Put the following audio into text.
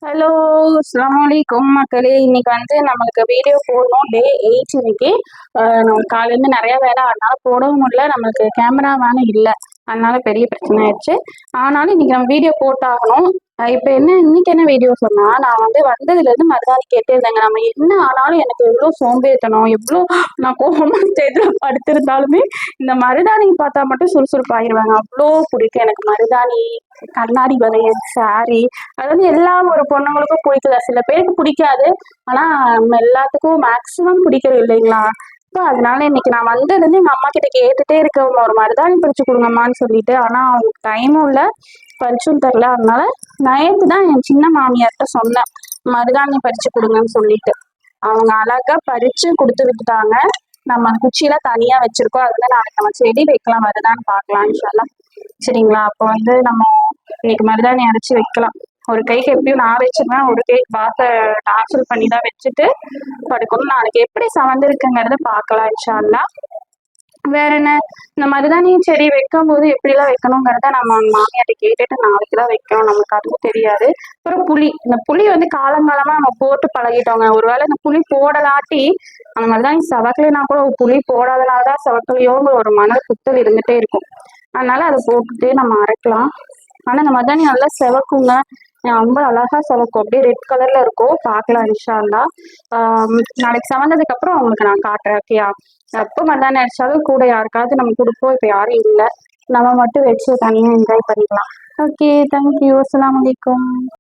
Hello, அஸ்ஸலாமு அலைக்கும் மக்களே. இன்னைக்கு வந்து நம்மளுக்கு வீடியோ போடணும். டே 8 இன்னைக்கு. நம்ம காலையிலேருந்து நிறைய வேலை, அதனால போடவும் முடியல. நம்மளுக்கு கேமரா வேலை இல்லை, அதனால பெரிய பிரச்சனை ஆயிடுச்சு. ஆனாலும் இன்னைக்கு நம்ம வீடியோ போட்டாகணும். இப்போ இன்னைக்கு என்ன வீடியோ சொன்னா, நான் வந்து வந்ததுலேருந்து மருதாணி கேட்டே இருந்தேங்க. நம்ம என்ன ஆனாலும் எனக்கு எவ்வளோ சோம்பேறித்தனம், எவ்வளோ நான் கோபமா ஸ்டேஜில் படுத்திருந்தாலுமே இந்த மருதாணி பார்த்தா மட்டும் சுறுசுறுப்பாகிடுவாங்க. அவ்வளோ பிடிக்கும் எனக்கு மருதாணி, கண்ணாடி வளையல், சாரி. அது வந்து எல்லா ஒரு பொண்ணுங்களுக்கும் பிடிக்குதா, சில பேருக்கு பிடிக்காது. ஆனா நம்ம எல்லாத்துக்கும் மேக்சிமம் பிடிக்கிறது இல்லைங்களா? ஸோ அதனால இன்னைக்கு நான் வந்ததுலேருந்து எங்க அம்மா கிட்ட கேட்டுட்டே இருக்கேன், ஒரு மருதாணி பறிச்சு கொடுங்கம்மான்னு சொல்லிட்டு. ஆனா அவங்களுக்கு டைமும் இல்லை, பறிச்சும் தரல. அதனால நைட்டு தான் என் சின்ன மாமியார்கிட்ட சொன்னேன், மருதாணி பறிச்சு கொடுங்கன்னு சொல்லிட்டு. அவங்க அழகா பறிச்சு கொடுத்து விட்டுட்டாங்க. நம்ம குச்சியில தனியா வச்சிருக்கோம். அது வந்து நாளைக்கு நம்ம செடி வைக்கலாம், மருதாணி பார்க்கலாம் இன்ஷால்லா. சரிங்களா? அப்போ வந்து நம்ம இன்னைக்கு மருதாணி அரைச்சி வைக்கலாம். ஒரு கைக்கு எப்படியும் நான் வச்சிருவேன், ஒரு கைக்கு பாச டார்ச்சல் பண்ணி தான் வச்சுட்டு படுக்கணும். நாளைக்கு எப்படி சவந்திருக்குங்கிறத பார்க்கலாம் இன்ஷால்லா. வேற என்ன, இந்த மருதாணி செடி வைக்கும் போது எப்படிலாம் வைக்கணுங்கிறத நம்ம மாமியார்ட்ட கேட்டுட்டு நாளைக்கு தான் வைக்கணும், நமக்கு அதுவும் தெரியாது. அப்புறம் புளி, இந்த புளி வந்து காலங்காலமா நம்ம போட்டு பழகிட்டோங்க. ஒருவேளை இந்த புளி போடலாட்டி அந்த மருதாணி செவக்கலைன்னா கூட புளி போடாதனாலதான் செவக்கலையோங்கிற ஒரு மன குத்தல் இருந்துட்டே இருக்கும். அதனால அதை போட்டுட்டு நம்ம அரைக்கலாம். ஆனா இந்த மருதாணி நல்லா செவக்குங்க, ரொம்ப அழகா செவக்கும், அப்படியே ரெட் கலர்ல இருக்கும். பார்க்கலாம் இன்ஷா அல்லா. நாளைக்கு செவந்ததுக்கு அப்புறம் உங்களுக்கு நான் காட்டுறேன். ஓகேயா? எப்போ மருதாணி அடிச்சாலும் கூட யாருக்காவது நம்ம கொடுப்போம். இப்போ யாரும் இல்லை, நம்ம மட்டும் வச்சு தனியாக என்ஜாய் பண்ணிக்கலாம். Okay, thank you. அஸ்ஸலாமு அலைக்கும்.